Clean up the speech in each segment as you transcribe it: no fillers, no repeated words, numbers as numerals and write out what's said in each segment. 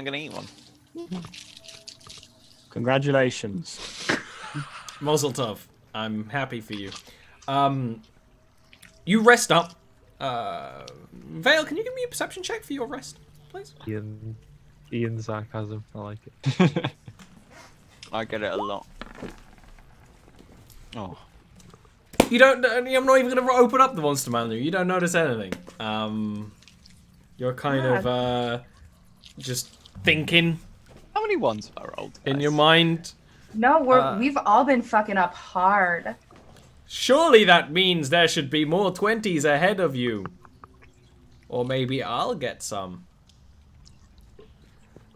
I'm gonna eat one. Congratulations. Mazel tov. I'm happy for you. You rest up. Vale, can you give me a perception check for your rest, please? Ian sarcasm. I like it. I get it a lot. Oh. You don't. I'm not even going to open up the monster manual. You don't notice anything. You're kind of just thinking. How many ones have I rolled, guys? In your mind. No, we've all been fucking up hard. Surely that means there should be more 20s ahead of you. Or maybe I'll get some.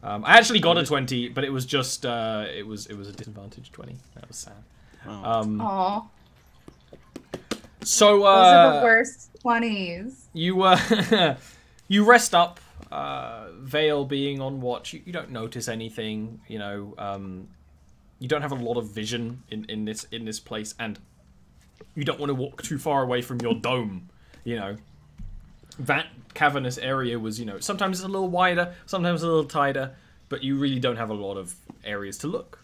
I actually got a 20, but it was just it was a disadvantage 20. That was sad. Aww. So those are the worst 20s. You rest up. Vale being on watch, you don't notice anything. You know, you don't have a lot of vision in this place, and you don't want to walk too far away from your dome. You know, that cavernous area was, you know, sometimes it's a little wider, sometimes a little tighter, but you really don't have a lot of areas to look.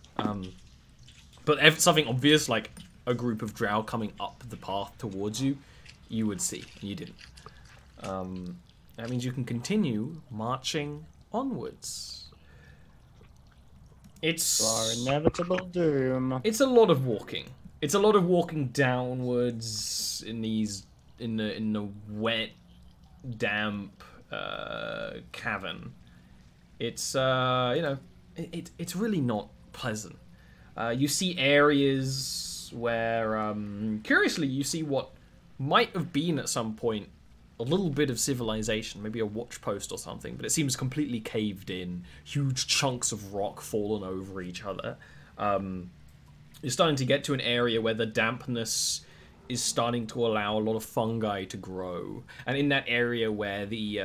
But if something obvious like a group of drow coming up the path towards you, you would see, and you didn't. That means you can continue marching onwards. It's our inevitable doom. It's a lot of walking. It's a lot of walking downwards in the wet, damp cavern. It's you know, it's really not pleasant. You see areas where curiously you see what might have been at some point a little bit of civilization, maybe a watch post or something, but it seems completely caved in. Huge chunks of rock fallen over each other. You're starting to get to an area where the dampness is starting to allow a lot of fungi to grow. And in that area where the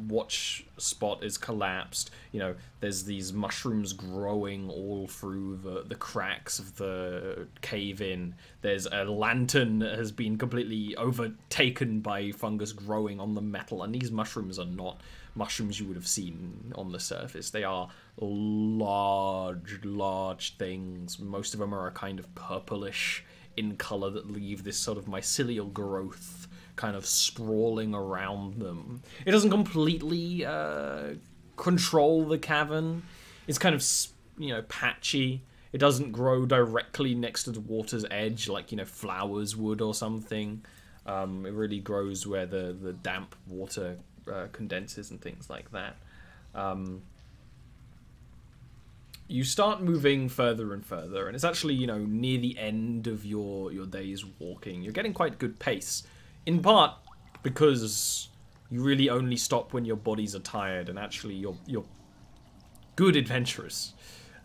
watch spot is collapsed, you know, there's these mushrooms growing all through the cracks of the cave-in. There's a lantern that has been completely overtaken by fungus growing on the metal. And these mushrooms are not mushrooms you would have seen on the surface. They are large things. Most of them are a kind of purplish in color that leave this sort of mycelial growth kind of sprawling around them. It doesn't completely control the cavern. It's kind of, you know, patchy. It doesn't grow directly next to the water's edge like, you know, flowers would or something. It really grows where the damp water condenses and things like that. You start moving further and further, and it's actually, you know, near the end of your day's walking. You're getting quite good pace, in part because you really only stop when your bodies are tired, and actually you're good adventurers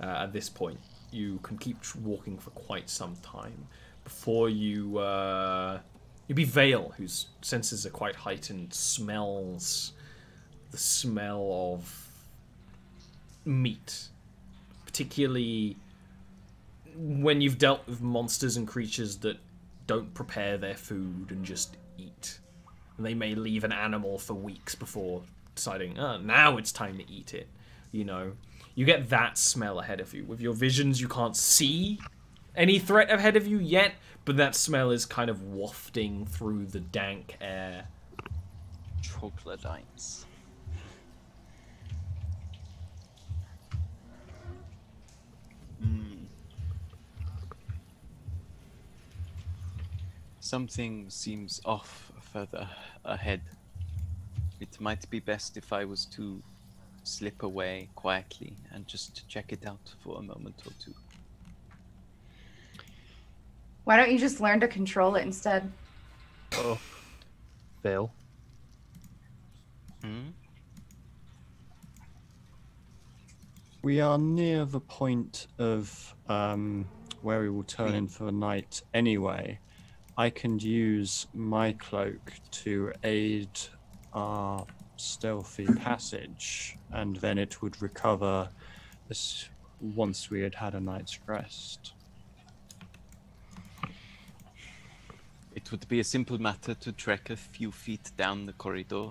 at this point. You can keep walking for quite some time before you be Vale, whose senses are quite heightened, smells the smell of meat. Particularly when you've dealt with monsters and creatures that don't prepare their food and just eat. And they may leave an animal for weeks before deciding, now it's time to eat it. You know, you get that smell ahead of you. With your visions, you can't see any threat ahead of you yet, but that smell is kind of wafting through the dank air. Troglodytes. Something seems off further ahead. It might be best if I was to slip away quietly and just check it out for a moment or two. Why don't you just learn to control it instead? Oh, Phil. We are near the point of where we will turn in for the night anyway. I can use my cloak to aid our stealthy passage, and then it would recover this once we had had a night's rest. It would be a simple matter to trek a few feet down the corridor,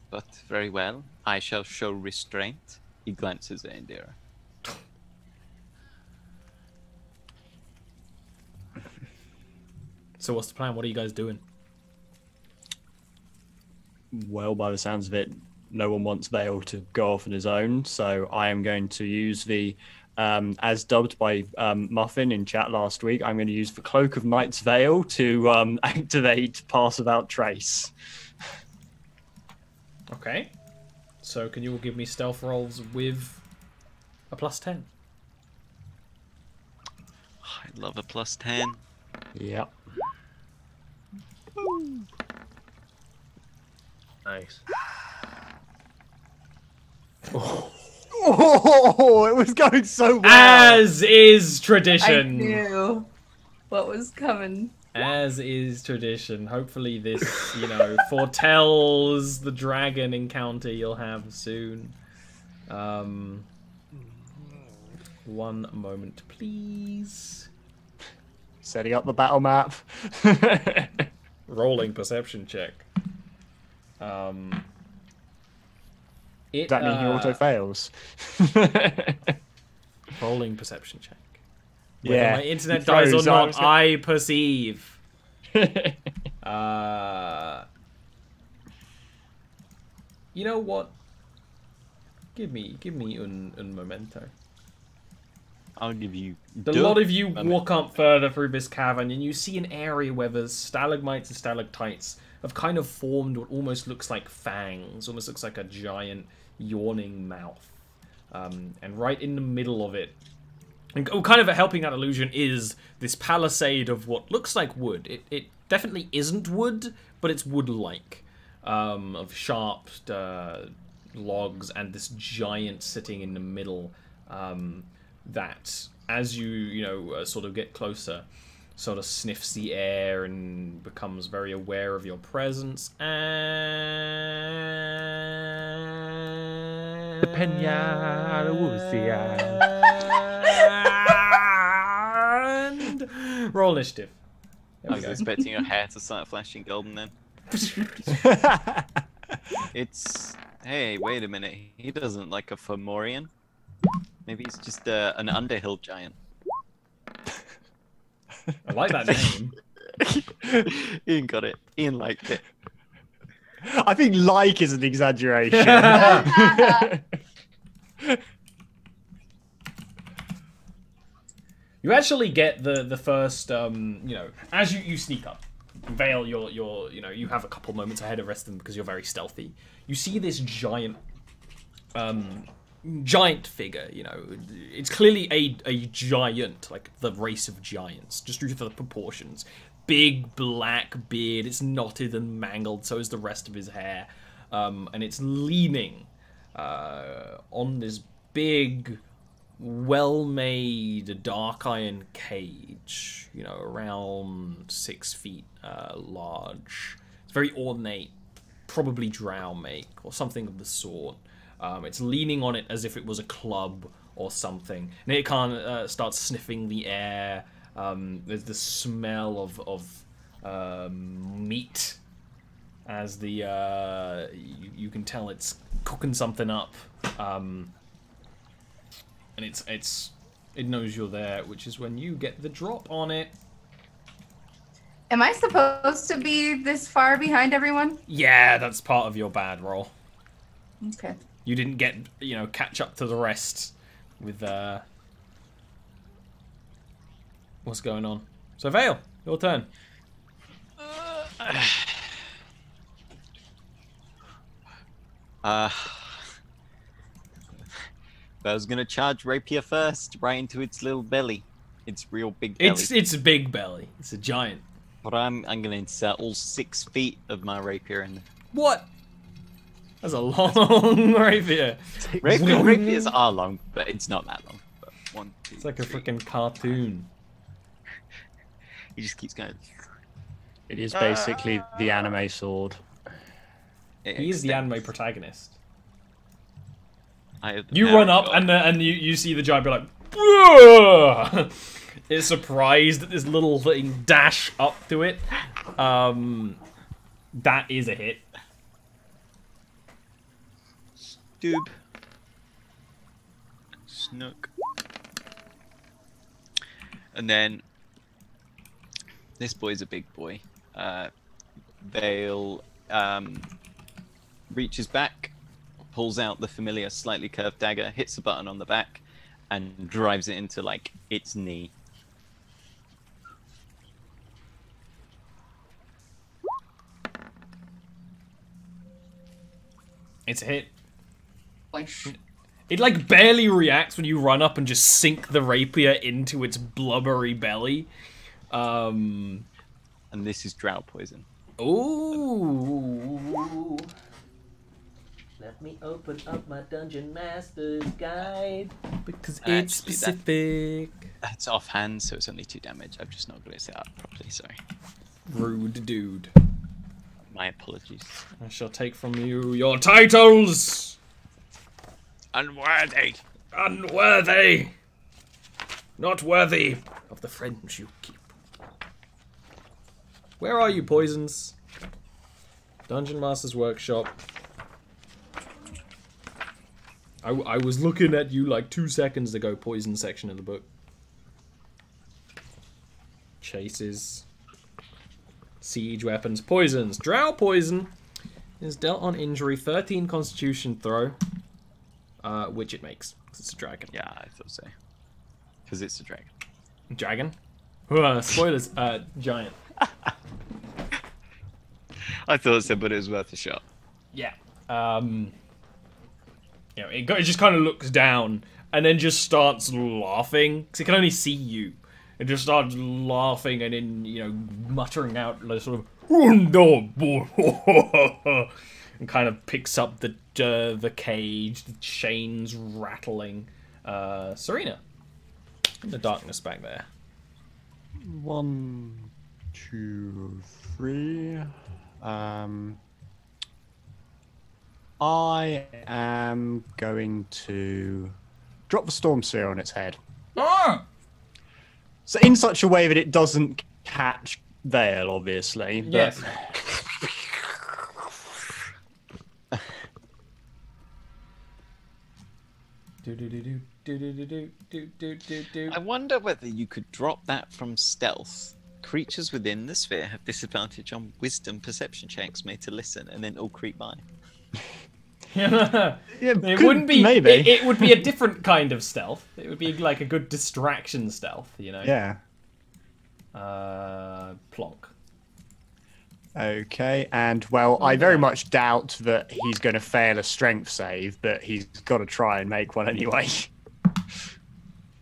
but very well. I shall show restraint. He glances at Indira. So what's the plan? What are you guys doing? Well, by the sounds of it, no one wants Vale to go off on his own, so I am going to use the, as dubbed by Muffin in chat last week, I'm going to use the Cloak of Night's Veil to activate Pass Without Trace. Okay. So can you all give me stealth rolls with a +10? I love a +10. Yep. Nice. Oh, it was going so well. As is I tradition. knew what was coming. As is tradition. Hopefully this, you know, foretells the dragon encounter you'll have soon. One moment, please. Setting up the battle map. Rolling perception check. Does that mean he auto fails? Rolling perception check. Whether Yeah. my internet he dies or froze, not, I perceive. You know what? Give me un momento. I'll give you. A lot of you walk up further through this cavern, and you see an area where the stalagmites and stalactites have kind of formed what almost looks like fangs, almost looks like a giant yawning mouth. And right in the middle of it, and kind of helping that illusion, is this palisade of what looks like wood. It definitely isn't wood, but it's wood-like, of sharp logs, and this giant sitting in the middle. That, as you sort of get closer, sort of sniffs the air and becomes very aware of your presence. And roll initiative. There I we was go. expecting your hair to start flashing golden then. It's... Hey, wait a minute. He doesn't like a Fomorian. Maybe he's just an Underhill giant. I like that name. Ian got it. Ian liked it. I think like is an exaggeration. You actually get the first, as you sneak up. Vale, you have a couple moments ahead of the rest of them because you're very stealthy. You see this giant figure, it's clearly a giant, like the race of giants, just due to the proportions. Big black beard, it's knotted and mangled, so is the rest of his hair, and it's leaning on this big, well-made dark iron cage, around 6 feet large. It's very ornate, probably drow make or something of the sort. It's leaning on it as if it was a club or something. And it starts sniffing the air. There's the smell of meat as you can tell it's cooking something up. And it knows you're there, which is when you get the drop on it. Am I supposed to be this far behind everyone? Yeah, that's part of your bad roll. Okay. You didn't get, catch up to the rest with, what's going on. So, Vale, your turn. I was gonna charge Rapier first, right into its little belly. Its real big belly. It's a big belly. It's a giant. But I'm gonna insert all 6 feet of my rapier in there. What? That's a long rapier. Rapiers are long, but it's not that long. But 1, 2, It's like a 3. freaking cartoon. He just keeps going. It is basically the anime sword. He is the anime protagonist. I have the You power run up of God. and you see the giant be like, "Whoa!" It's surprised at this little thing dash up to it. That is a hit. Doob. Nook. And then this boy's a big boy. Vale reaches back, pulls out the familiar slightly curved dagger, hits the button on the back, and drives it into like its knee. It's a hit. Like, It like barely reacts when you run up and just sink the rapier into its blubbery belly. And this is drow poison. Ooh. Let me open up my Dungeon Master's Guide because it's Actually, specific. That's offhand, so it's only 2 damage. I've just not got it up properly, sorry. Rude dude. My apologies. I shall take from you your titles. Unworthy! Unworthy. Not worthy of the friends you keep. Where are you, Poisons? Dungeon Master's Workshop. I was looking at you like 2 seconds ago, Poison section of the book. Chases. Siege weapons. Poisons. Drow poison is dealt on injury. 13 constitution throw. Which it makes. 'Cause it's a dragon. Yeah, I thought so. Because it's a dragon. Dragon? Spoilers. Giant. I thought so, but it was worth a shot. Yeah. You know, it just kind of looks down and then just starts laughing because it can only see you. It just starts laughing and then, you know, muttering out like sort of and kind of picks up the cage, the chains rattling. Serena, in the darkness back there. 1, 2, 3. I am going to drop the storm sphere on its head. So in such a way that it doesn't catch Vale, obviously. But... Yes. I wonder whether you could drop that from stealth. Creatures within the sphere have disadvantage on wisdom perception checks made to listen, and then all creep by. Yeah, it could- wouldn't be. maybe. It would be a different kind of stealth. It would be like a good distraction stealth, you know. Yeah. Plonk. Okay, and well, I very much doubt that he's going to fail a strength save, but he's got to try and make one anyway.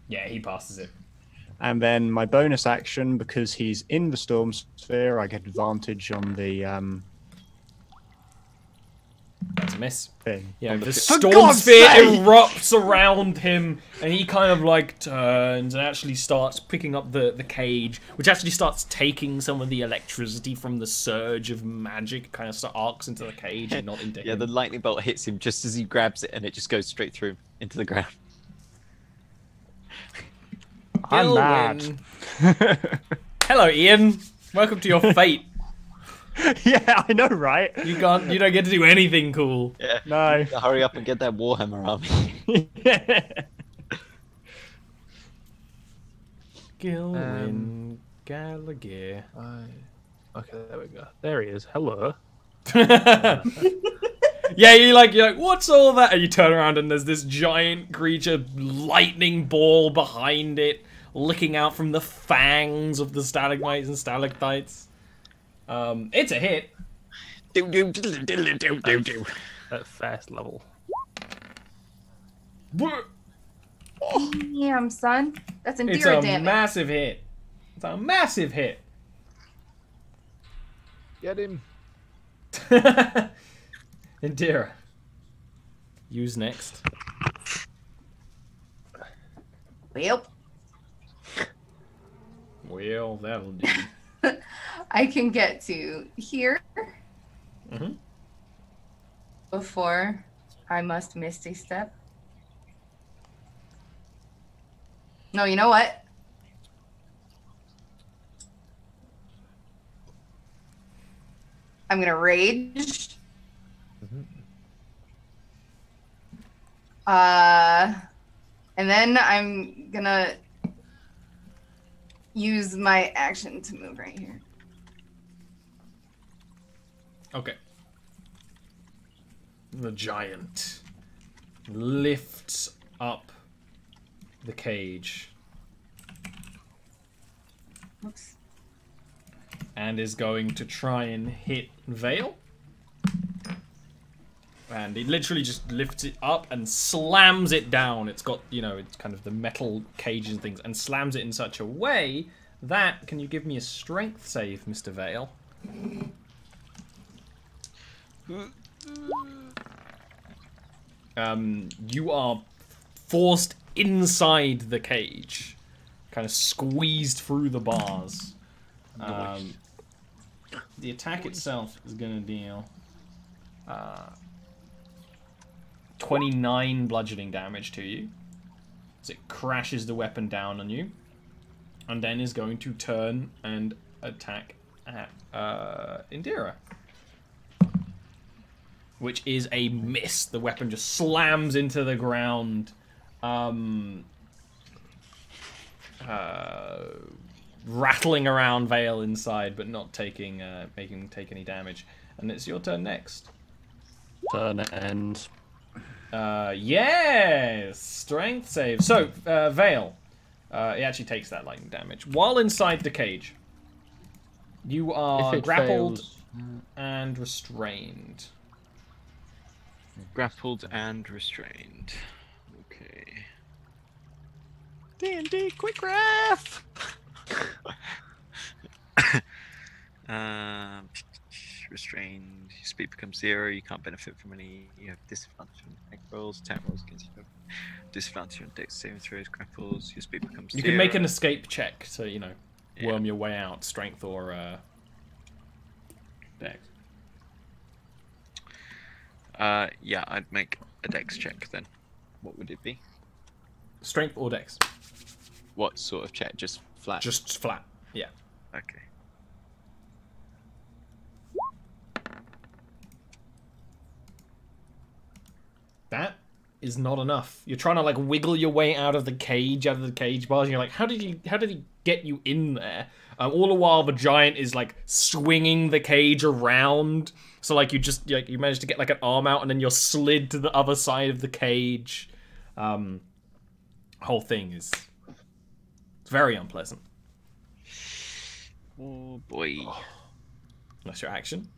Yeah, he passes it. And then my bonus action, because he's in the storm sphere, I get advantage on the That's a miss. thing. Yeah, the For storm God's sphere sake! erupts around him, and he kind of like turns and actually starts picking up the cage, which actually starts taking some of the electricity from the surge of magic, kind of arcs into the cage and not into Yeah, him. the lightning bolt hits him just as he grabs it, and it just goes straight through into the ground. I'm He'll mad. win. Hello, Ian. Welcome to your fate. Yeah, I know, right? You don't get to do anything cool. Yeah. No. Hurry up and get that Warhammer army. Gilwyn Gallagher. Okay, there we go. There he is. Hello. Yeah, you're like, what's all that? And you turn around and there's this giant creature, lightning ball behind it, licking out from the fangs of the stalagmites and stalactites. It's a hit. At first level. Damn, son. That's It's Endura a damage. massive hit. It's a massive hit. Get him. Indira. Use next. Well, Well, that'll do. I can get to here Mhm. before I must Misty Step. No, you know what? I'm gonna rage. And then I'm gonna use my action to move right here. Okay. The giant lifts up the cage. Oops. And is going to try and hit Vale. And it literally just lifts it up and slams it down. It's got, you know, it's kind of the metal cage and things, and slams it in such a way that, can you give me a strength save, Mr. Vale? You are forced inside the cage, kind of squeezed through the bars. The attack itself is going to deal 29 bludgeoning damage to you as it crashes the weapon down on you, and then is going to turn and attack at Indira, which is a miss. The weapon just slams into the ground, rattling around Vale inside, but not taking making him take any damage. And it's your turn next. Turn end. Yes! Strength save. So, Vale. He actually takes that lightning damage. While inside the cage, you are grappled and restrained. Grappled and restrained. Okay. D&D quick ref. Restrained. Your speed becomes 0. You can't benefit from any. You have disadvantage on attack rolls, attack rolls against you. Disadvantage on dex saving throws, grapples. Your speed becomes 0. You can make an escape check to, you know, worm your way out. Strength or dex. Yeah, I'd make a dex check then. What would it be? Strength or dex? What sort of check? Just flat? Just flat, yeah. Okay. That is not enough. You're trying to like wiggle your way out of the cage bars. And you're like, how did he get you in there? All the while the giant is like swinging the cage around. So like you managed to get like an arm out, and then you're slid to the other side of the cage. Whole thing is very unpleasant. Oh boy. That's your action.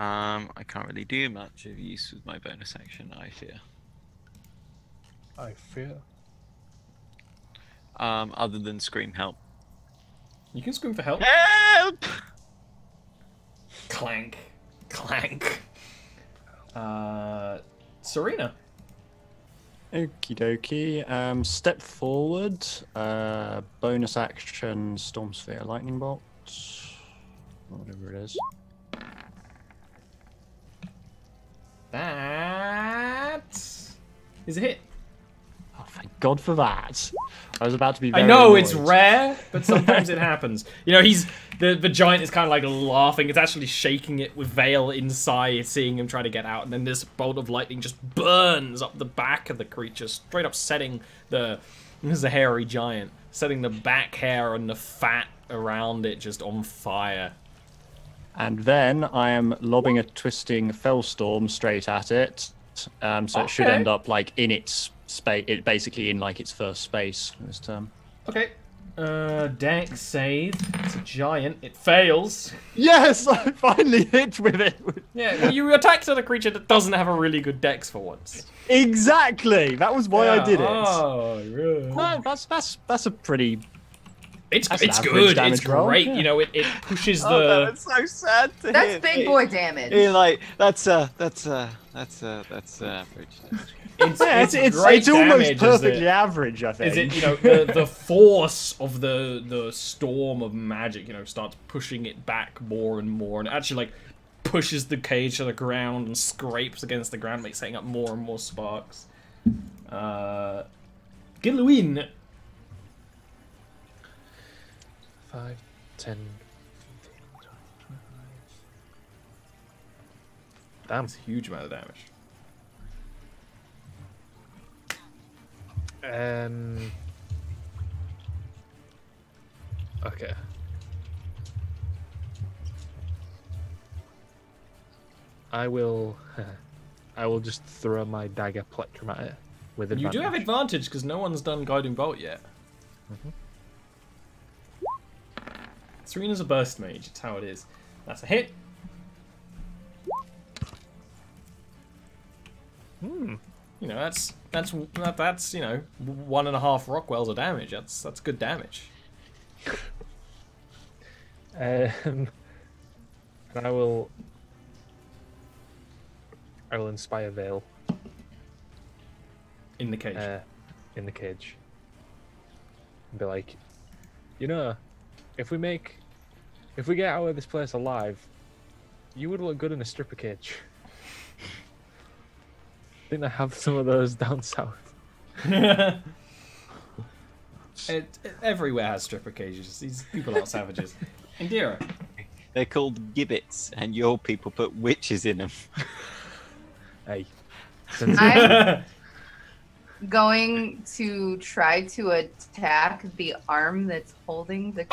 I can't really do much of use with my bonus action, I fear. I fear. Other than scream help. You can scream for help. Help! Clank. Clank. Serena. Okie dokie. Step forward. Bonus action, Storm Sphere, Lightning Bolt. Whatever it is. That is a hit. Oh, thank God for that. I was about to be very I know annoyed. it's rare, but sometimes it happens. You know, the giant is kind of like laughing. It's actually shaking it with Vale inside, seeing him try to get out, and then this bolt of lightning just burns up the back of the creature, straight up setting this is a hairy giant, setting the back hair and the fat around it just on fire. And then I am lobbing a twisting Fellstorm straight at it. So it should end up like in its space, basically in like its first space this turn. Okay. Dex save. It's a giant. It fails. Yes, I finally hit with it. Yeah, well, you attacked at a creature that doesn't have a really good dex for once. Exactly. That was why I did it. Oh, really? No, that's a pretty. It's an good. average It's damage roll, great. yeah. You know, it pushes the. Oh, that's so sad to That's hear. big boy damage. You're like, that's average. It's It's great almost damage, perfectly average, I think. Is it, you know, the force of the storm of magic, you know, starts pushing it back more and more, and actually like pushes the cage to the ground and scrapes against the ground, setting up more and more sparks. Gilwin. 5, 10, 15, 20. Damn, it's a huge amount of damage. Okay. I will just throw my dagger plectrum at it with advantage. You do have advantage because no one's done Guiding Bolt yet. Serena's a burst mage. It's how it is. That's a hit. You know, that's you know, 1.5 Rockwells of damage. That's good damage. And I will inspire Veil In the cage. In the cage. And be like, you know, if we get out of this place alive, you would look good in a stripper cage. I think I have some of those down south. Everywhere has stripper cages. These people aren't savages. Indira. They're called gibbets, and your people put witches in them. Hey. I'm going to try to attack the arm that's holding the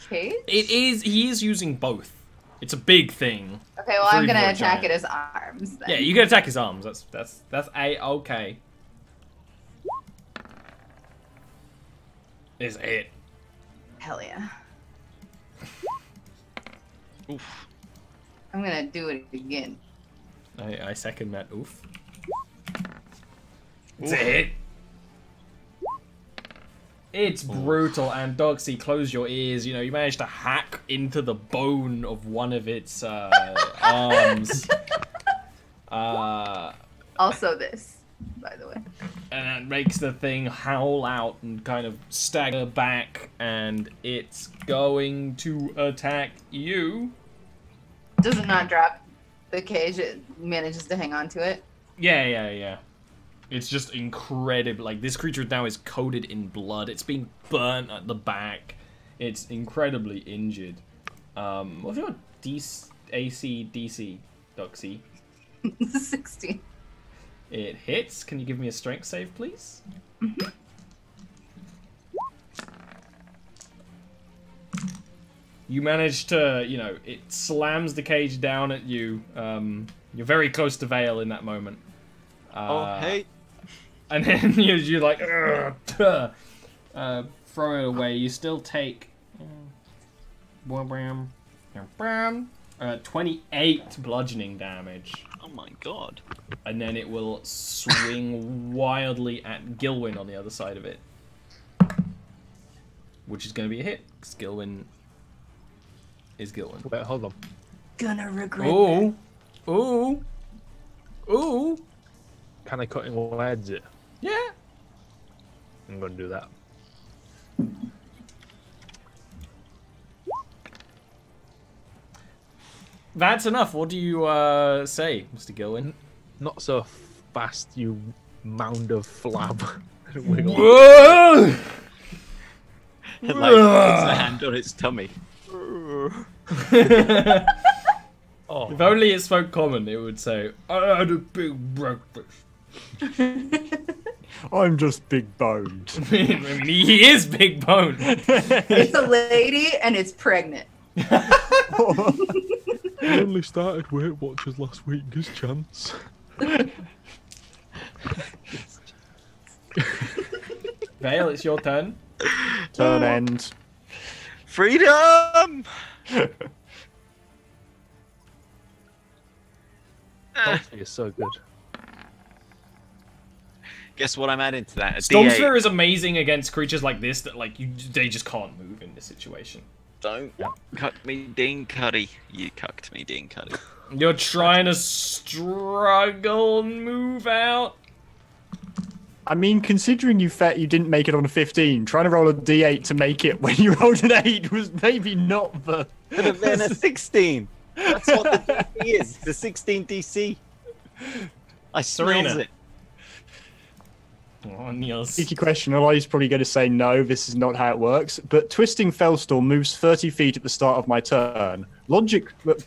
cage. He is using both. It's a big thing. Okay, well, I'm gonna attack it as arms then. Yeah, you can attack his arms. That's okay. Is it? Hell yeah. Oof. I'm gonna do it again. I second that. Oof. It's a hit. It's brutal, and Doxy, close your ears. You know, you managed to hack into the bone of one of its arms. Also this, by the way. And it makes the thing howl out and kind of stagger back, and it's going to attack you. Does it not drop the cage? It manages to hang on to it? Yeah. It's just incredible. Like, this creature now is coated in blood. It's been burnt at the back. It's incredibly injured. What's your AC DC, Doxy? 16. It hits. Can you give me a strength save, please? Mm-hmm. You manage to, you know, it slams the cage down at you. You're very close to Vale in that moment. Hey. And then you're like, throw it away. You still take 28 bludgeoning damage. Oh my god. And then it will swing wildly at Gilwyn on the other side of it. Which is going to be a hit, because Gilwyn is Gilwyn. Wait, hold on. Gonna regret Ooh. that. Ooh. Can I cut in words it? Yeah. I'm gonna do that. That's enough. What do you say, Mr. Gilwyn? Not so fast, you mound of flab. Wiggle. Whoa! And like, puts a hand on its tummy. Oh. If only it spoke common, it would say, I had a big breakfast. I'm just big boned. I mean, he is big boned. It's a lady and it's pregnant. I only started Weight Watchers last week, gives chance. Vale, it's your turn. Turn end. Freedom! Doxy is so good. Guess what I'm adding to that? A Stormsphere D8. is amazing against creatures like this that like they just can't move in this situation. Don't cut me, Dean Cuddy. You cucked me, Dean Cuddy. You're trying to struggle and move out. I mean, considering you didn't make it on a 15, trying to roll a d8 to make it when you rolled an 8 was maybe not the... Could have been a 16. That's what the DC is. The 16 DC. I Serena. smells it. Oh, Niels. Cheeky question. Ollie's probably going to say no, this is not how it works. But Twisting Fellstorm moves 30 feet at the start of my turn. Logic,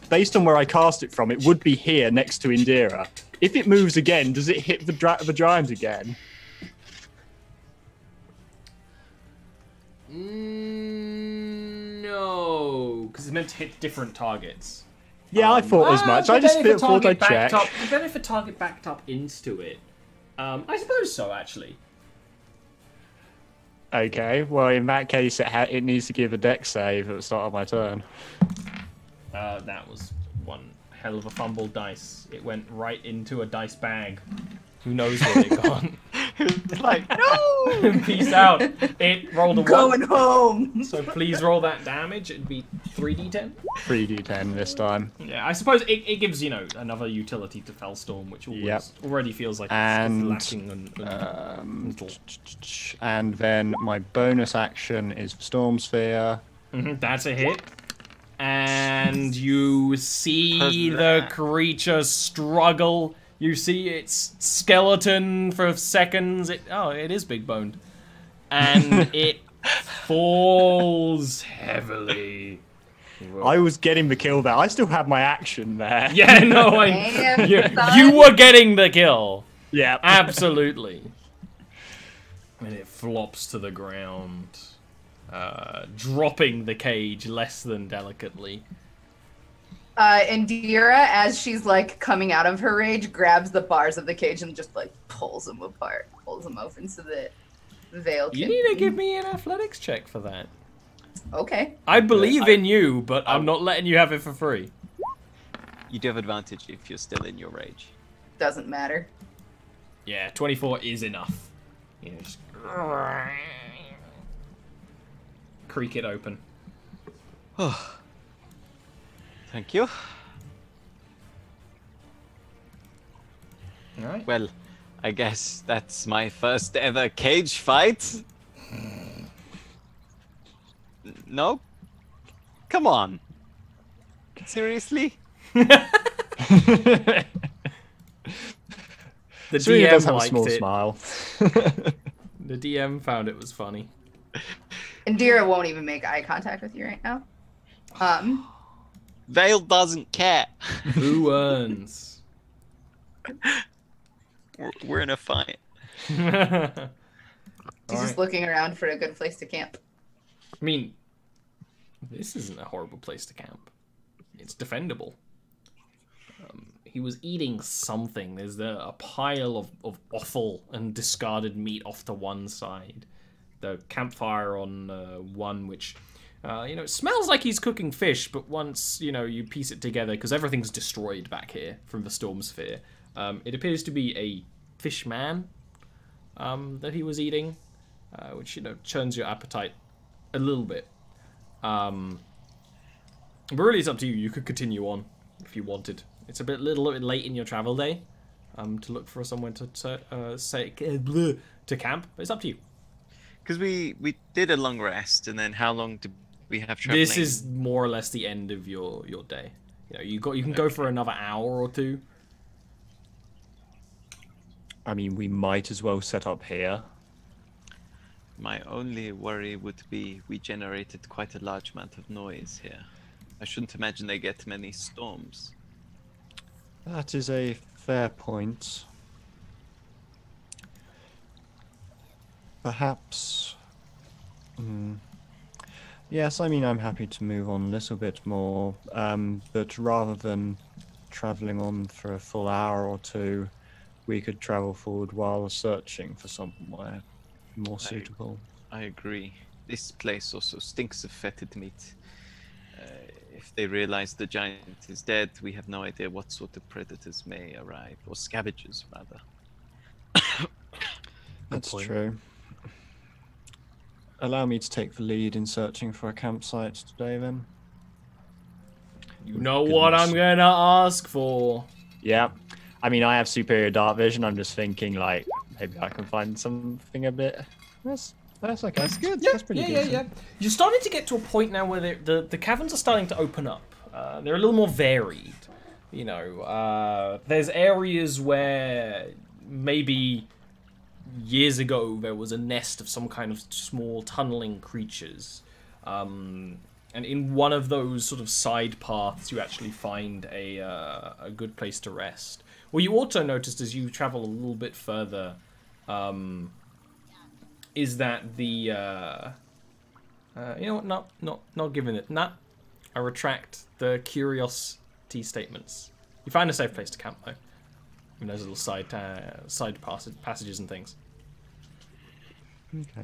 based on where I cast it from, it would be here next to Indira. If it moves again, does it hit the giant again? No, because it's meant to hit different targets. Yeah, I thought as much. I just thought I'd check. But then if a target backed up into it, I suppose so, actually. Okay, well, in that case, it needs to give a dex save at the start of my turn. That was one hell of a fumbled dice. It went right into a dice bag. Who knows where it gone? Like, no! Peace out. It rolled a 1. Going home. So please roll that damage. It'd be 3d10. 3d10 this time. Yeah, I suppose it gives, you know, another utility to Fellstorm, which already feels like it's lacking a little. And then my bonus action is Storm Sphere. That's a hit. And you see the creature struggle. You see its skeleton for seconds. It is big boned. And it falls heavily. I was getting the kill there. I still have my action there. Yeah, no, you were getting the kill. Yeah. Absolutely. And it flops to the ground, dropping the cage less than delicately. Indira, as she's like coming out of her rage, grabs the bars of the cage and just like pulls them apart, pulls them open so that Vale can... You need to give me an athletics check for that. Okay. I believe in you, but I'm not letting you have it for free. You do have advantage if you're still in your rage. Doesn't matter. Yeah, 24 is enough. You know, just... creak it open. Thank you. Alright. Well, I guess that's my first ever cage fight. No? Come on. Seriously? The Serena DM does have a liked small it. smile. The DM found it was funny. Indira won't even make eye contact with you right now. Vale doesn't care. Who earns? We're in a fight. She's just looking around for a good place to camp. I mean, this isn't a horrible place to camp. It's defendable. He was eating something. There's a pile of offal and discarded meat off to one side. The campfire on one, which, you know, it smells like he's cooking fish, but once, you know, you piece it together, because everything's destroyed back here from the storm sphere, it appears to be a fish man that he was eating, which, you know, churns your appetite a little bit. But really, it's up to you. You could continue on if you wanted. It's a little bit late in your travel day to look for somewhere to camp. But it's up to you. Because we did a long rest, and then how long did we have traveling? This is more or less the end of your day. You know, you can go for another hour or two. I mean, we might as well set up here. My only worry would be we generated quite a large amount of noise here. I shouldn't imagine they get many storms. That is a fair point. Perhaps... Yes, I mean, I'm happy to move on a little bit more, but rather than travelling on for a full hour or two, we could travel forward while searching for somewhere more suitable. I agree. This place also stinks of fetid meat. If they realize the giant is dead, we have no idea what sort of predators may arrive, or scavengers, rather. That's true. Allow me to take the lead in searching for a campsite today, then. You know what I'm gonna ask for. Yeah. I mean, I have superior dark vision. I'm just thinking, like, maybe I can find something a bit... That's okay. That's good. Yeah, That's pretty decent. yeah. You're starting to get to a point now where the caverns are starting to open up. They're a little more varied. You know, there's areas where maybe years ago there was a nest of some kind of small tunneling creatures. And in one of those sort of side paths, you actually find a good place to rest. Well, you also noticed as you travel a little bit further, is that the You know what? Not giving it. Nah. I retract the curiosity statements. You find a safe place to camp, though. And there's little side passages and things. Okay.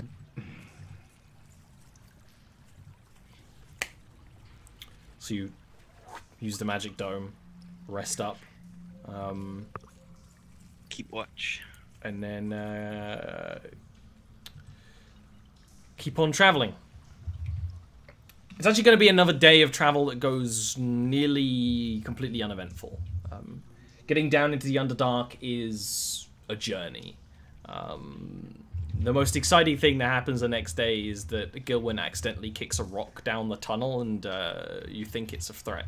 So you use the magic dome, rest up, Keep watch. and then keep on traveling. It's actually going to be another day of travel that goes nearly completely uneventful. Getting down into the Underdark is a journey. The most exciting thing that happens the next day is that Gilwyn accidentally kicks a rock down the tunnel, and you think it's a threat.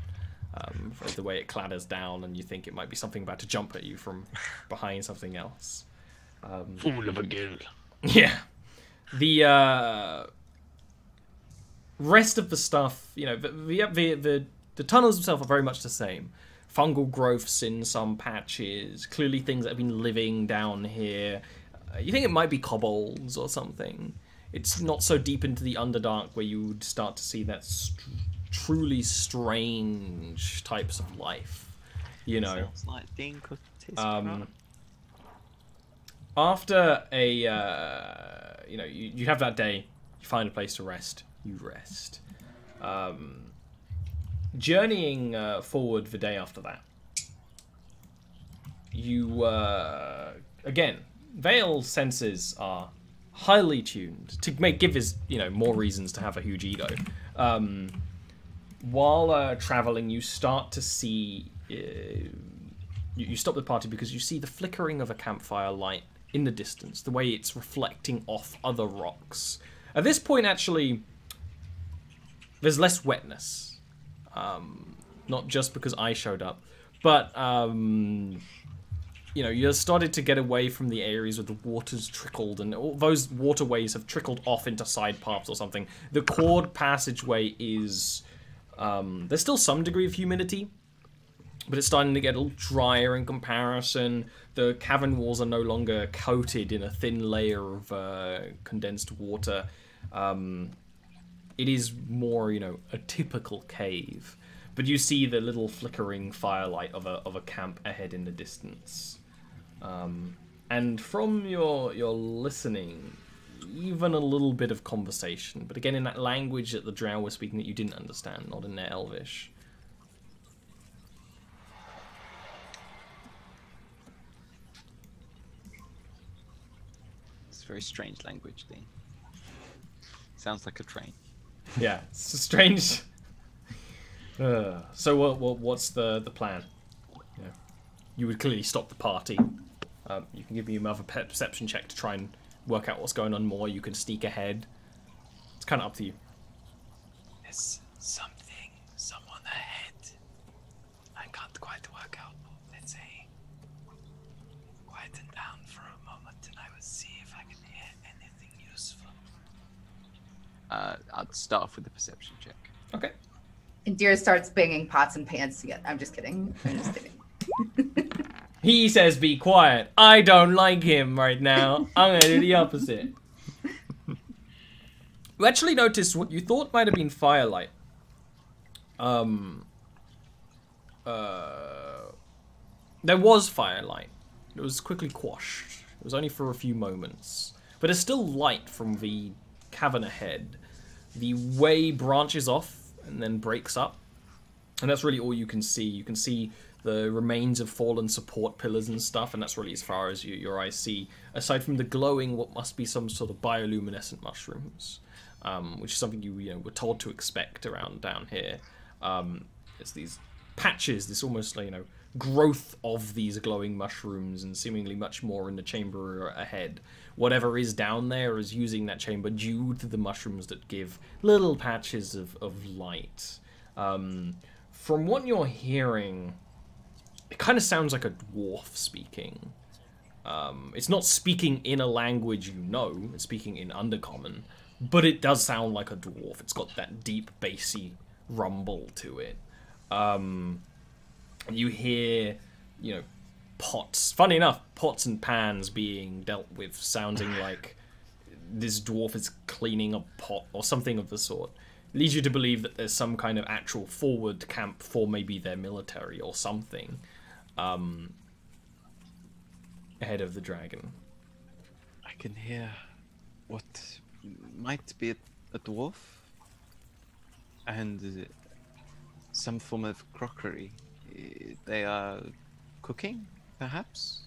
For the way it clatters down, and you think it might be something about to jump at you from behind something else. Fool of a girl. Yeah. The rest of the stuff, you know, the tunnels themselves are very much the same. Fungal growths in some patches, clearly things that have been living down here. You think it might be kobolds or something. It's not so deep into the Underdark where you would start to see that truly strange types of life, you know. Sounds like Dean Curtis. After a, you know, you have that day, you find a place to rest, you rest. Journeying forward the day after that, you, again, Vale's senses are highly tuned to give his, you know, more reasons to have a huge ego. While traveling, you start to see, you stop the party because you see the flickering of a campfire light in the distance, the way it's reflecting off other rocks. At this point, actually, there's less wetness. Not just because I showed up, but, you know, you started to get away from the areas where the water's trickled, and all those waterways have trickled off into side paths or something. The chord passageway is... there's still some degree of humidity, but it's starting to get a little drier in comparison. The cavern walls are no longer coated in a thin layer of condensed water. It is more, you know, a typical cave. But you see the little flickering firelight of a camp ahead in the distance. And from your listening, even a little bit of conversation, but again in that language that the drow were speaking that you didn't understand, not in their Elvish. It's a very strange language, Dean. Sounds like a train. Yeah, it's strange. So what's the plan? Yeah. You would clearly stop the party. You can give me another perception check to try and work out what's going on more. You can sneak ahead. It's kind of up to you. There's someone ahead. I can't quite work out. Let's say, quieten down for a moment and I will see if I can hear anything useful. I'll start off with the perception check. Okay. Indira starts banging pots and pans together. I'm just kidding. I'm just kidding. He says be quiet. I don't like him right now. I'm going to do the opposite. You actually noticed what you thought might have been firelight. There was firelight. It was quickly quashed. It was only for a few moments. But there's still light from the cavern ahead. The way branches off and then breaks up. And that's really all you can see. You can see the remains of fallen support pillars and stuff, and that's really as far as your eyes see, aside from the glowing, what must be some sort of bioluminescent mushrooms, which is something you were told to expect around down here. It's these patches, this almost like, growth of these glowing mushrooms, and seemingly much more in the chamber ahead. Whatever is down there is using that chamber due to the mushrooms that give little patches of light. From what you're hearing, it kind of sounds like a dwarf speaking. It's not speaking in a language you know, it's speaking in Undercommon, but it does sound like a dwarf. It's got that deep, bassy rumble to it. You hear, pots. Funny enough, pots and pans being dealt with, sounding like this dwarf is cleaning a pot or something of the sort. Leads you to believe that there's some kind of actual forward camp for maybe their military or something ahead of the dragon. I can hear what might be a dwarf and some form of crockery. They are cooking, perhaps?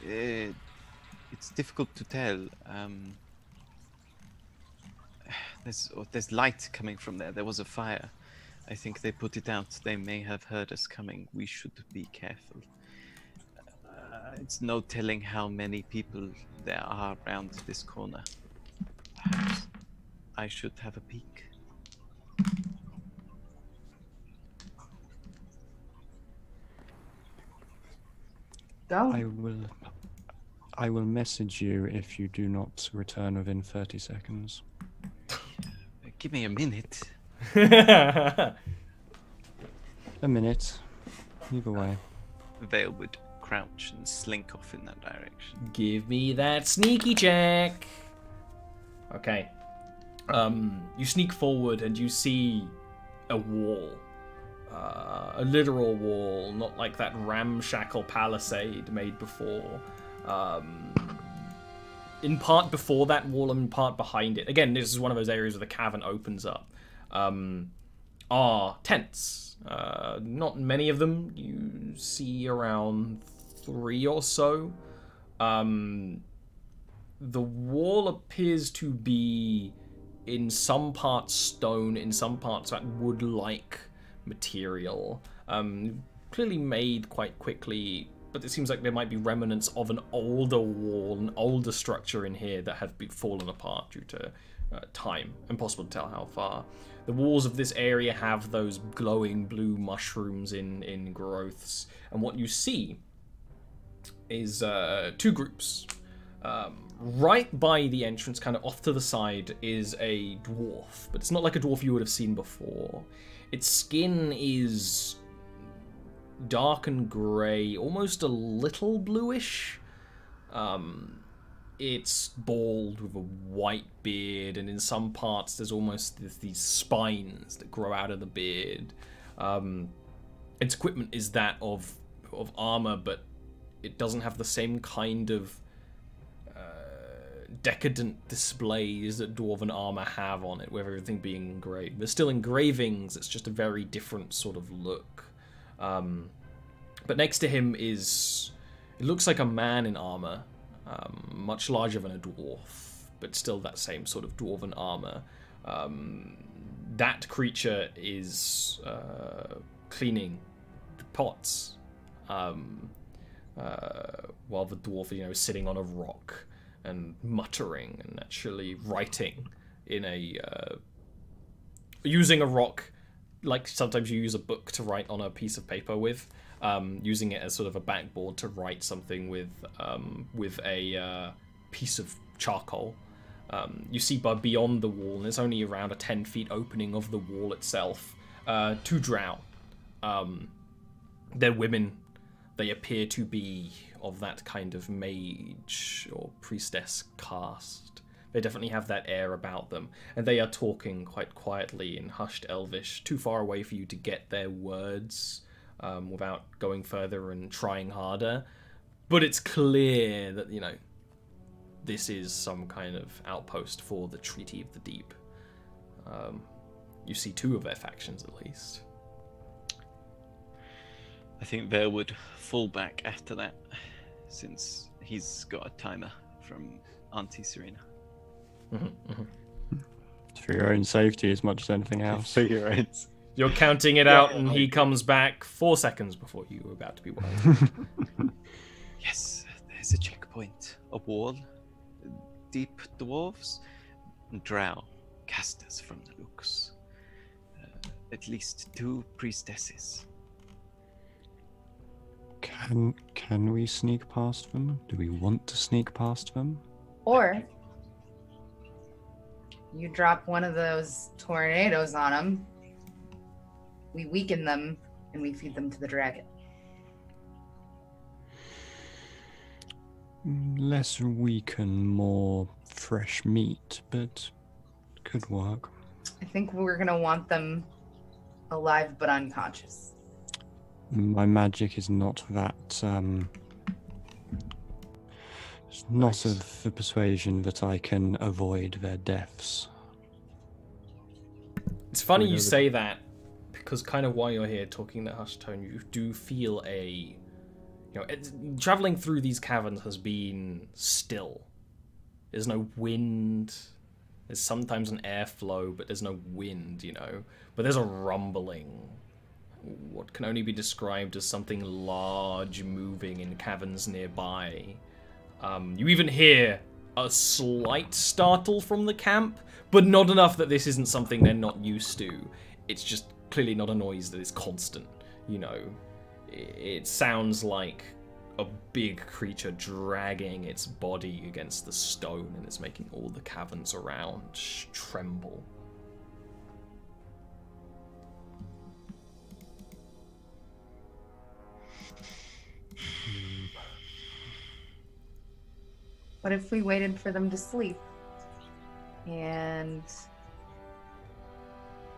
It's difficult to tell. There's light coming from there. There was a fire. I think they put it out. They may have heard us coming. We should be careful. It's no telling how many people there are around this corner. Perhaps I should have a peek. Go. I will message you if you do not return within 30 seconds. Give me a minute. A minute. Either way. Vale would crouch and slink off in that direction. Give me that sneaky check. Okay. You sneak forward and you see a wall. A literal wall, not like that ramshackle palisade made before. In part before that wall and in part behind it. Again, this is one of those areas where the cavern opens up. Are tents. Not many of them. You see around 3 or so. The wall appears to be in some parts stone, in some parts that wood-like material. Clearly made quite quickly, but it seems like there might be remnants of an older wall, an older structure in here that have been fallen apart due to time. Impossible to tell how far. The walls of this area have those glowing blue mushrooms in growths, and what you see is 2 groups. Right by the entrance, kind of off to the side, is a dwarf, but it's not like a dwarf you would have seen before. Its skin is dark and grey, almost a little bluish. It's bald with a white beard, and in some parts there's almost these spines that grow out of the beard. Its equipment is that of armor, but it doesn't have the same kind of decadent displays that dwarven armor have on it, with everything being engraved. There's still engravings, it's just a very different sort of look. But next to him is, it looks like a man in armor, much larger than a dwarf, but still that same sort of dwarven armor. That creature is cleaning the pots, while the dwarf, is sitting on a rock and muttering and actually writing in a using a rock like sometimes you use a book to write on a piece of paper with, using it as sort of a backboard to write something with a piece of charcoal. You see beyond the wall, and there's only around a 10 feet opening of the wall itself, 2 drow. They're women. They appear to be of that kind of mage or priestess caste. They definitely have that air about them, and they are talking quite quietly in hushed Elvish, too far away for you to get their words without going further and trying harder. But it's clear that, this is some kind of outpost for the Treaty of the Deep. You see 2 of their factions, at least. I think Vale would fall back after that, since he's got a timer from Auntie Serena. It's for your own safety as much as anything else. For your own. You're counting it out, and he comes back 4 seconds before you were about to be worried. Yes, there's a checkpoint, a wall, deep dwarves, and drow, casters from the looks. At least 2 priestesses. Can we sneak past them? Do we want to sneak past them? Or you drop one of those tornadoes on them, we weaken them, and we feed them to the dragon. Less weaken, more fresh meat, but could work. I think we're gonna want them alive but unconscious. My magic is not that, it's not of the persuasion that I can avoid their deaths. It's funny you say that, because kind of while you're here talking that hushed tone, you do feel a... You know, traveling through these caverns has been still. There's no wind. There's sometimes an airflow, but there's no wind, you know. But there's a rumbling. What can only be described as something large moving in caverns nearby. You even hear a slight startle from the camp, but not enough that this isn't something they're not used to. It's just clearly not a noise that is constant, you know. It sounds like a big creature dragging its body against the stone, and it's making all the caverns around tremble. What if we waited for them to sleep and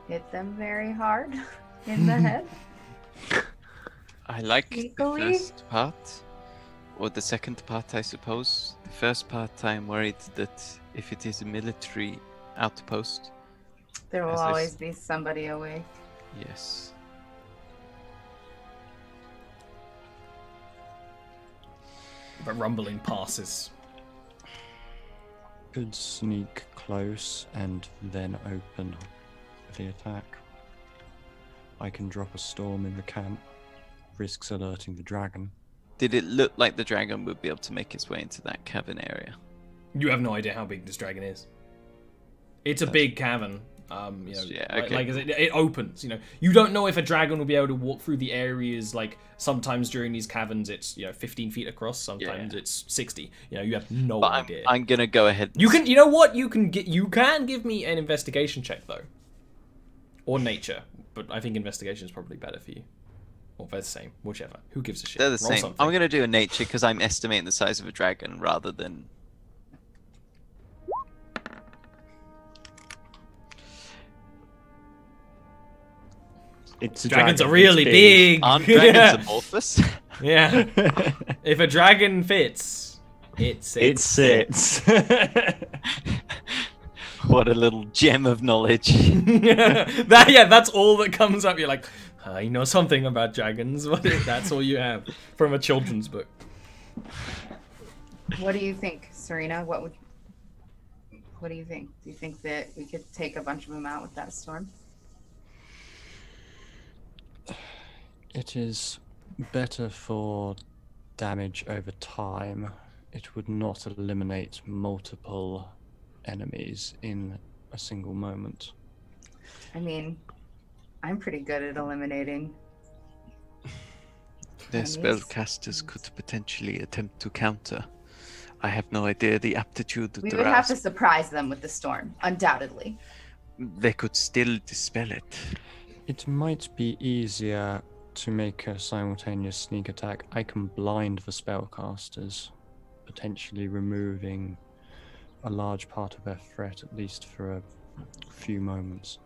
hit them very hard in the head? I like the Sneakily? first part, or the second part, I suppose. The first part, I'm worried that if it is a military outpost, There will As I always be somebody awake. yes. The rumbling passes. Could sneak close and then open the attack. I can drop a storm in the camp. Risks alerting the dragon. Did it look like the dragon would be able to make its way into that cavern area? You have no idea how big this dragon is. It's a big cavern. You know, Yeah, like, okay. like it opens. You know, you don't know if a dragon will be able to walk through the areas. Like sometimes during these caverns, it's 15 feet across. Sometimes it's 60. You know, you have no But idea. I'm gonna go ahead. And You can, you know what? You can give me an investigation check though, or nature. But I think investigation is probably better for you. Or they're the same, whichever. Who gives a shit? They're the Roll same. something. I'm gonna do a nature because I'm estimating the size of a dragon rather than. It's a Dragons dragon. are really It's big. Aren't dragons amorphous? Yeah. If a dragon fits, it It sits. sits. What a little gem of knowledge. That's all that comes up. You're like, I know something about dragons. That's all you have from a children's book. What do you think, Serena? What do you think? Do you think that we could take a bunch of them out with that storm? It is better for damage over time. It would not eliminate multiple enemies in a single moment. I mean, I'm pretty good at eliminating. Their Enemies. spellcasters could potentially attempt to counter. I have no idea the aptitude We to would have to grasp. surprise them with the storm, undoubtedly. They could still dispel it. It might be easier to make a simultaneous sneak attack. I can blind the spellcasters, potentially removing a large part of their threat, at least for a few moments.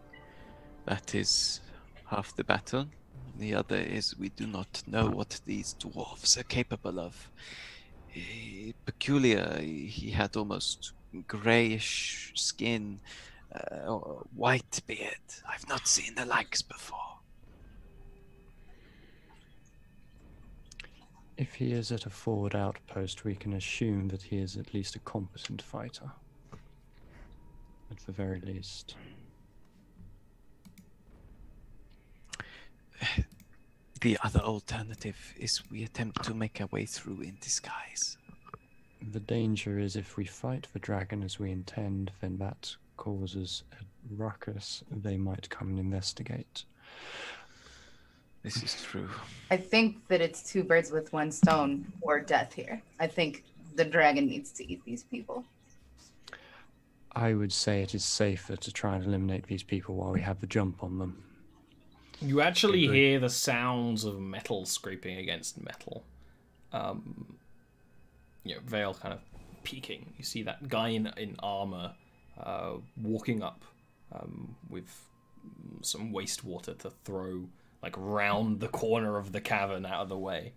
That is half the battle. The other is we do not know what these dwarves are capable of. Peculiar, he had almost greyish skin, white beard. I've not seen the likes before. If he is at a forward outpost, we can assume that he is at least a competent fighter. At the very least. The other alternative is we attempt to make our way through in disguise. The danger is if we fight the dragon as we intend, then that causes a ruckus. They might come and investigate. This is true. I think that it's two birds with one stone or death here. I think the dragon needs to eat these people. I would say it is safer to try and eliminate these people while we have the jump on them. You actually Agree. hear the sounds of metal scraping against metal. veil kind of peeking. You see that guy in armor walking up with some wastewater to throw like round the corner of the cavern out of the way.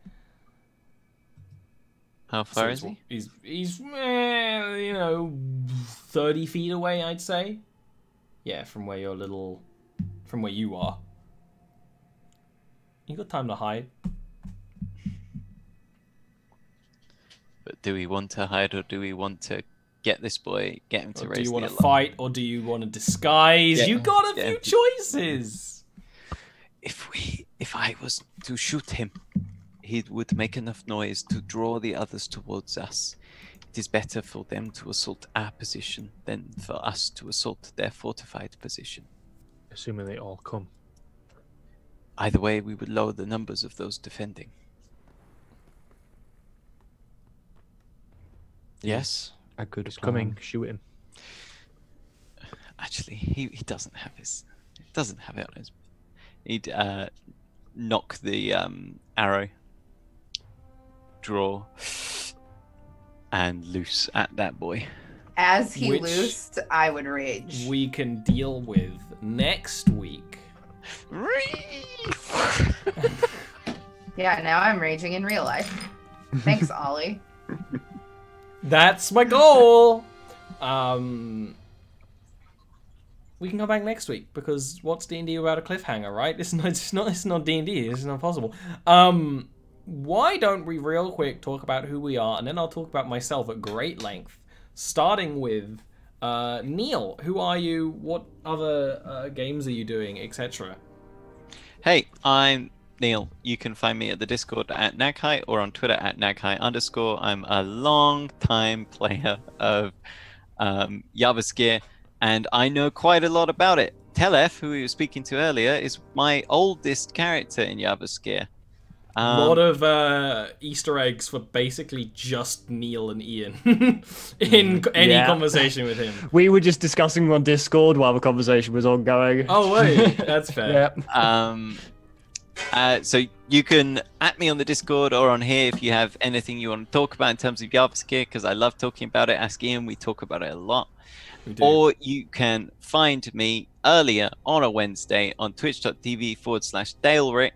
How far is he? He's 30 feet away, I'd say. Yeah, from where you are. You got time to hide. But do we want to hide, or do we want to get this boy, get him to raise the alarm? Do you want to fight, or do you want to disguise? Yeah. You got a few choices. If I was to shoot him, he would make enough noise to draw the others towards us. It is better for them to assault our position than for us to assault their fortified position. Assuming they all come. Either way, we would lower the numbers of those defending. Yes? A good He's plan. coming, shoot him. Actually, he doesn't have it on his... He'd knock the arrow, draw, and loose at that boy. As he Which loosed, I would rage. We can deal with next week. Yeah, now I'm raging in real life. Thanks, Ollie. That's my goal. We can go back next week because what's D&D without a cliffhanger, right? It's not D&D. It's not possible. Why don't we real quick talk about who we are, and then I'll talk about myself at great length, starting with Neil. Who are you? What other games are you doing, etc.? Hey, I'm Neil. You can find me at the Discord at Naghai or on Twitter at Naghai_. I'm a long time player of Jarviskjir, and I know quite a lot about it. Telef, who we were speaking to earlier, is my oldest character in Jarviskjir. A lot of Easter eggs for basically just Neil and Ian in any conversation with him. We were just discussing on Discord while the conversation was ongoing. Oh, wait. That's fair. Yeah. So you can at me on the Discord or on here if you have anything you want to talk about in terms of Jarviskjir, because I love talking about it. Ask Ian, we talk about it a lot. Or you can find me earlier on a Wednesday on twitch.tv/DaleRick,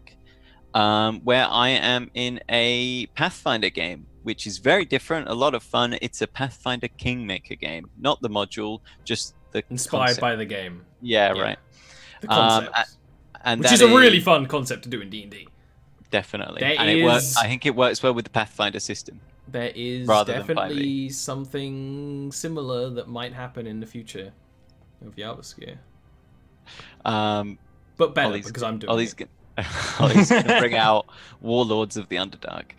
where I am in a Pathfinder game, which is very different, a lot of fun. It's a Pathfinder Kingmaker game, not the module, just the Inspired concept. by the game. Yeah, right. The concept. And which that is a really fun concept to do in D&D. Definitely. There and is- it works. I think it works well with the Pathfinder system. There is Rather than definitely something similar that might happen in the future of Jarviskjir. But better, Ollie's because I'm doing Ollie's it. Ollie's going to bring out Warlords of the Underdark.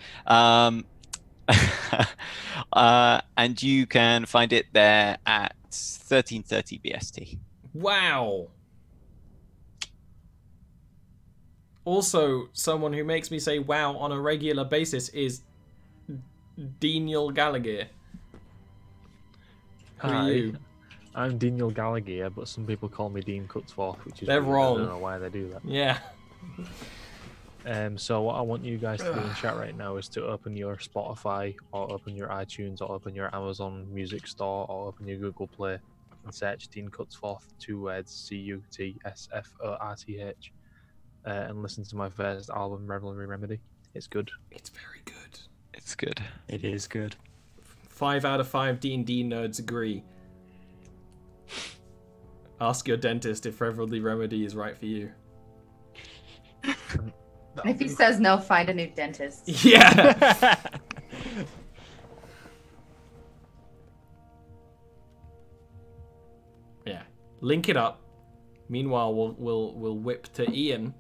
And you can find it there at 13:30 BST. Wow. Also, someone who makes me say wow on a regular basis is Daniel Gallagher. Who are you? I'm Daniel Gallagher, but some people call me Dean Cutsforth, which is They're weird. wrong. I don't know why they do that. Yeah. So what I want you guys to do in chat right now is to open your Spotify, or open your iTunes, or open your Amazon Music Store, or open your Google Play and search Dean Cutsforth, 2 words, CUTSFORTH, and listen to my first album, Revelry Remedy. It's good. It's very good. It's good. It is good. 5 out of 5 D&D nerds agree. Ask your dentist if Revelry Remedy is right for you. If he says no, find a new dentist. Yeah. Yeah. Link it up. Meanwhile, we'll whip to Ian.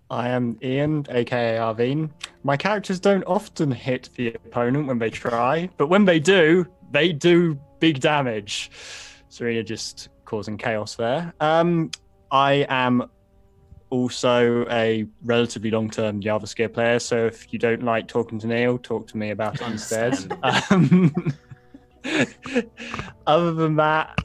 I am Ian, aka Arvine. My characters don't often hit the opponent when they try, but when they do big damage. Serena just causing chaos there. I am also a relatively long-term Jarviskjir player, so if you don't like talking to Neil, talk to me about it instead. Other than that,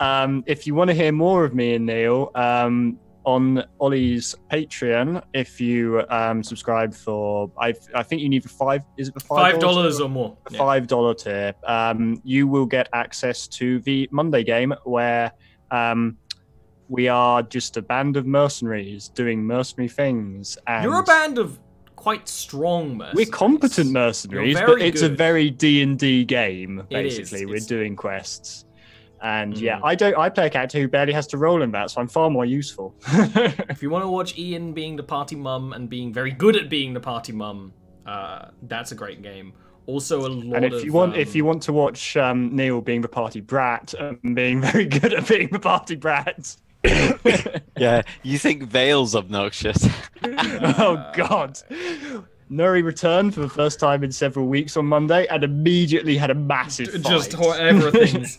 if you want to hear more of me and Neil, on on Ollie's Patreon, if you subscribe for, I think you need for $5 or more. The $5 tier, you will get access to the Monday game where we are just a band of mercenaries doing mercenary things. And You're a band of quite strong mercenaries. We're competent mercenaries, but it's a very D&D game, basically. We're doing quests. And yeah, I play a character who barely has to roll in that, so I'm far more useful. If you want to watch Ian being the party mum and being very good at being the party mum, that's a great game. Also, a lot and if you want to watch Neil being the party brat and being very good at being the party brat. Yeah, you think Vale's obnoxious. Oh God. Nuri returned for the first time in several weeks on Monday and immediately had a massive fight. Just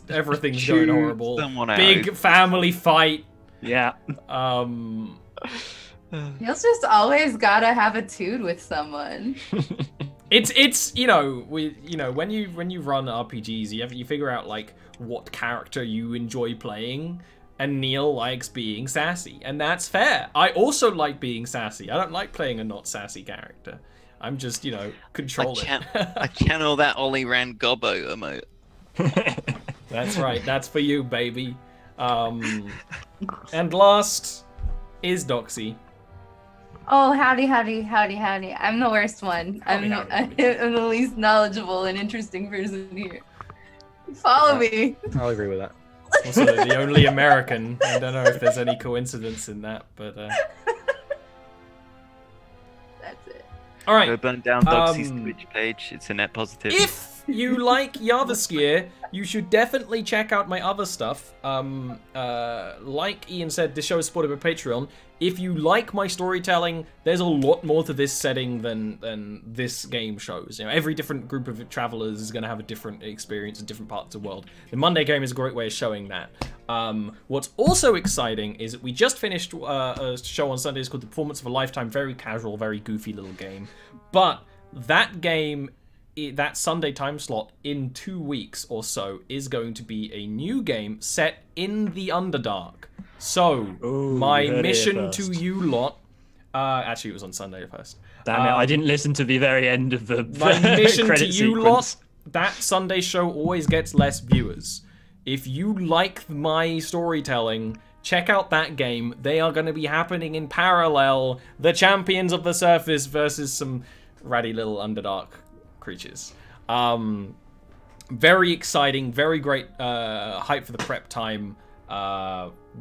everything's going horrible. Big family fight. Yeah. Neil's just always gotta have a tood with someone. It's when you run RPGs, you figure out like what character you enjoy playing. And Neil likes being sassy, and that's fair. I also like being sassy. I don't like playing a not sassy character. I'm just, controlling. I channel that olirant gobbo emote. That's right. That's for you, baby. And last is Doxy. Oh, howdy. I'm the worst one. I'm the least knowledgeable and interesting person here. Follow me. I'll agree with that. Also, the only American. I don't know if there's any coincidence in that, but... That's it. All right. Go burn down Doxy's Twitch page. It's a net positive. If you like Jarviskjir, you should definitely check out my other stuff. Like Ian said, this show is supported by Patreon. If you like my storytelling, there's a lot more to this setting than this game shows. Every different group of travelers is going to have a different experience in different parts of the world. The Monday game is a great way of showing that. What's also exciting is that we just finished a show on Sundays called The Performance of a Lifetime. Very casual, very goofy little game. But that game, that Sunday time slot in 2 weeks or so, is going to be a new game set in the Underdark. So, my mission to you lot... actually, it was on Sunday first. Damn it, I didn't listen to the very end of the My mission to credit you sequence. lot, that Sunday show always gets less viewers. If you like my storytelling, check out that game. They are going to be happening in parallel. The Champions of the Surface versus some ratty little Underdark creatures. Very exciting, very great hype for the prep time.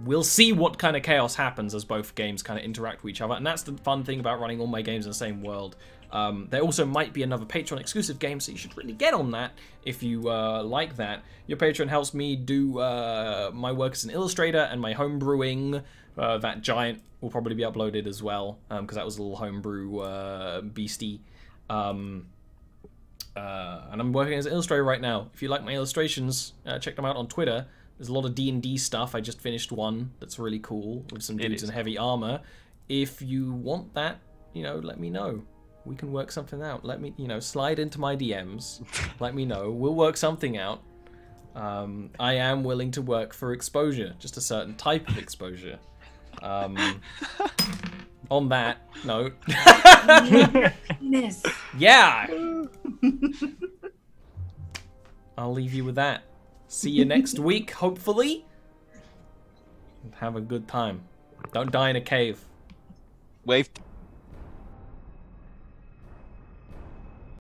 We'll see what kind of chaos happens as both games kind of interact with each other, and that's the fun thing about running all my games in the same world. There also might be another Patreon exclusive game, so you should really get on that if you like that. Your Patreon helps me do my work as an illustrator and my homebrewing. That giant will probably be uploaded as well, because that was a little homebrew beastie. And I'm working as an illustrator right now. If you like my illustrations, check them out on Twitter. There's a lot of D&D stuff. I just finished one that's really cool with some dudes in heavy armor. If you want that, let me know. We can work something out. Let me, slide into my DMs. Let me know. We'll work something out. I am willing to work for exposure, just a certain type of exposure. On that note. Yeah. I'll leave you with that. See you next week, hopefully. And have a good time. Don't die in a cave. Wave.